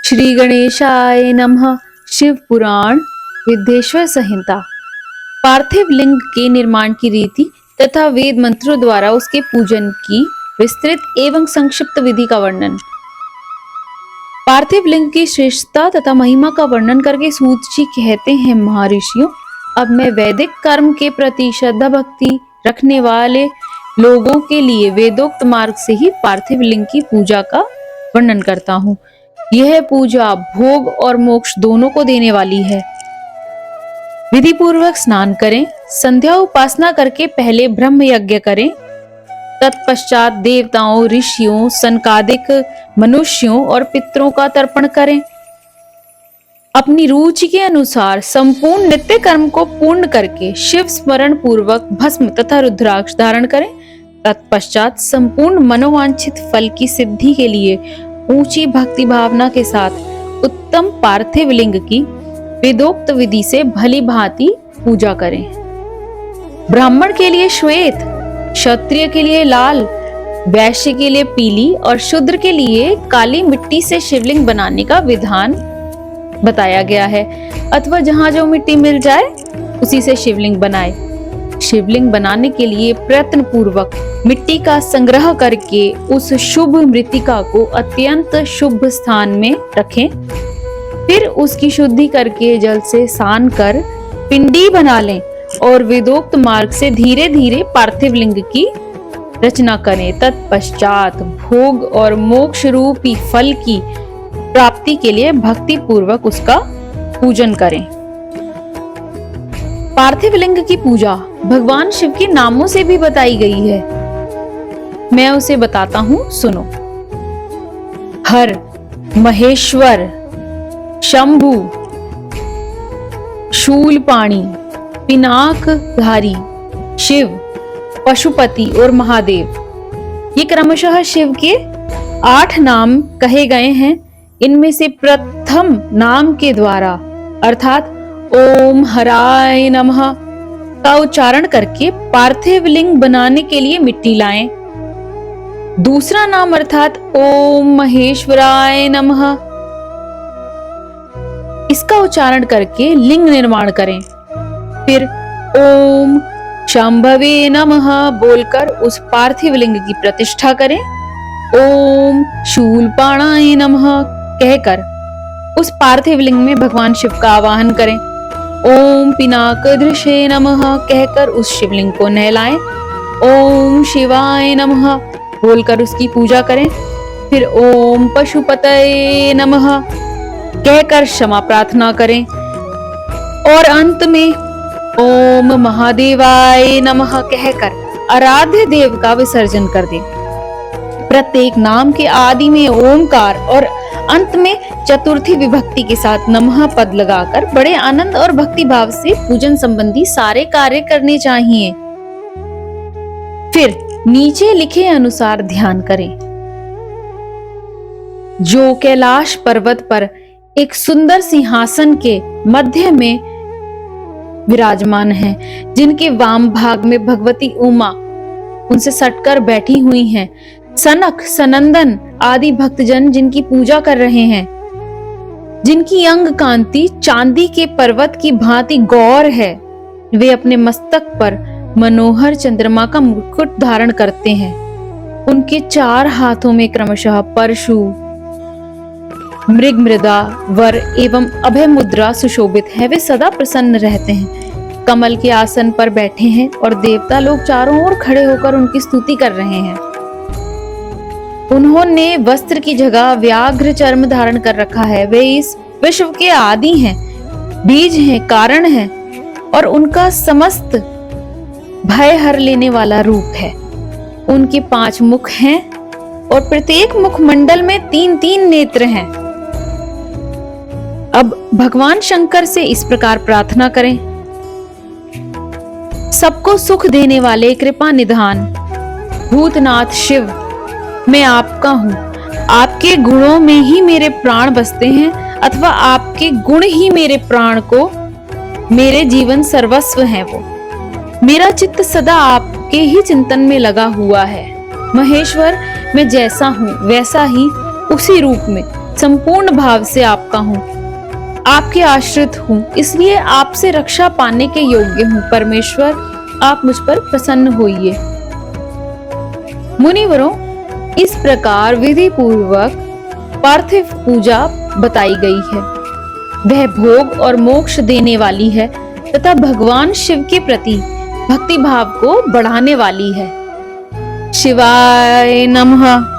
श्री गणेशाय नमः। शिव पुराण विद्येश्वर संहिता। पार्थिव लिंग के निर्माण की रीति तथा वेद मंत्रों द्वारा उसके पूजन की विस्तृत एवं संक्षिप्त विधि का वर्णन। पार्थिव लिंग की श्रेष्ठता तथा महिमा का वर्णन करके सूत जी कहते हैं, महर्षियों, अब मैं वैदिक कर्म के प्रति श्रद्धा भक्ति रखने वाले लोगों के लिए वेदोक्त मार्ग से ही पार्थिव लिंग की पूजा का वर्णन करता हूँ। यह पूजा भोग और मोक्ष दोनों को देने वाली है। विधि पूर्वक स्नान करें, संध्या उपासना करके पहले ब्रह्म यज्ञ करें, तत्पश्चात देवताओं, ऋषियों, सनकादिक मनुष्यों और पितरों का तर्पण करें। अपनी रुचि के अनुसार संपूर्ण नित्य कर्म को पूर्ण करके शिव स्मरण पूर्वक भस्म तथा रुद्राक्ष धारण करें। तत्पश्चात संपूर्ण मनोवांछित फल की सिद्धि के लिए ऊंची भक्ति भावना के साथ उत्तम पार्थिव लिंग की वेदोक्त विधि से भली भांति पूजा करें। ब्राह्मण के लिए श्वेत, क्षत्रिय के लिए लाल, वैश्य के लिए पीली और शूद्र के लिए काली मिट्टी से शिवलिंग बनाने का विधान बताया गया है, अथवा जहां जो मिट्टी मिल जाए उसी से शिवलिंग बनाए। शिवलिंग बनाने के लिए प्रयत्न पूर्वक मिट्टी का संग्रह करके उस शुभ मृत्तिका को अत्यंत शुभ स्थान में रखें। फिर उसकी शुद्धि करके जल से सान कर पिंडी बना लें और वेदोक्त मार्ग से धीरे धीरे पार्थिव लिंग की रचना करें। तत्पश्चात भोग और मोक्ष रूपी फल की प्राप्ति के लिए भक्ति पूर्वक उसका पूजन करें। पार्थिव लिंग की पूजा भगवान शिव के नामों से भी बताई गई है। मैं उसे बताता हूं, सुनो। हर, महेश्वर, शंभु, शूलपाणी, पिनाकधारी, शिव, पशुपति और महादेव। ये क्रमशः शिव के 8 नाम कहे गए हैं। इनमें से प्रथम नाम के द्वारा अर्थात ओम हराय नमः का उच्चारण करके पार्थिव लिंग बनाने के लिए मिट्टी लाएं। दूसरा नाम अर्थात ओम महेश्वराय नमः, इसका उच्चारण करके लिंग निर्माण करें। फिर ओम शंभवे नमः बोलकर उस पार्थिव लिंग की प्रतिष्ठा करें। ओम शूलपाणाय नमः कहकर उस पार्थिव लिंग में भगवान शिव का आवाहन करें। ओम पिनाकधृषे नमः कहकर उस शिवलिंग को नहलाएं। ओम शिवाय नमः बोलकर उसकी पूजा करें। फिर ओम पशुपतये नमः कहकर क्षमा प्रार्थना करें और अंत में ओम महादेवाय नमः कहकर आराध्य देव का विसर्जन कर दें। प्रत्येक नाम के आदि में ओमकार और अंत में चतुर्थी विभक्ति के साथ नमः पद लगाकर बड़े आनंद और भक्ति भाव से पूजन संबंधी सारे कार्य करने चाहिए। फिर नीचे लिखे अनुसार ध्यान करें। जो कैलाश पर्वत पर एक सुंदर सिंहासन के मध्य में विराजमान है, जिनके वाम भाग में भगवती उमा उनसे सटकर बैठी हुई हैं, सनक, सनंदन आदि भक्तजन जिनकी पूजा कर रहे हैं, जिनकी अंग कांति चांदी के पर्वत की भांति गौर है, वे अपने मस्तक पर मनोहर चंद्रमा का मुकुट धारण करते हैं। उनके 4 हाथों में क्रमशः परशु, मृग मृदा, वर एवं अभय मुद्रा सुशोभित है। वे सदा प्रसन्न रहते हैं, कमल के आसन पर बैठे हैं और देवता लोग चारों ओर खड़े होकर उनकी स्तुति कर रहे हैं। उन्होंने वस्त्र की जगह व्याघ्र चर्म धारण कर रखा है। वे इस विश्व के आदि हैं, बीज हैं, कारण हैं और उनका समस्त भय हर लेने वाला रूप है। उनके 5 मुख हैं और प्रत्येक मुखमंडल में 3-3 नेत्र हैं। अब भगवान शंकर से इस प्रकार प्रार्थना करें। सबको सुख देने वाले कृपा निधान भूतनाथ शिव, मैं आपका हूँ। आपके गुणों में ही मेरे प्राण बसते हैं, अथवा आपके गुण ही मेरे प्राण को, मेरे जीवन सर्वस्व है। वो मेरा चित्त सदा आपके ही चिंतन में लगा हुआ है। महेश्वर, मैं जैसा हूँ वैसा ही उसी रूप में संपूर्ण भाव से आपका हूँ, आपके आश्रित हूँ, इसलिए आपसे रक्षा पाने के योग्य हूँ। परमेश्वर, आप मुझ पर प्रसन्न होइए। मुनिवरों, इस प्रकार विधि पूर्वक पार्थिव पूजा बताई गई है। वह भोग और मोक्ष देने वाली है तथा भगवान शिव के प्रति भक्ति भाव को बढ़ाने वाली है। शिवाय नमः।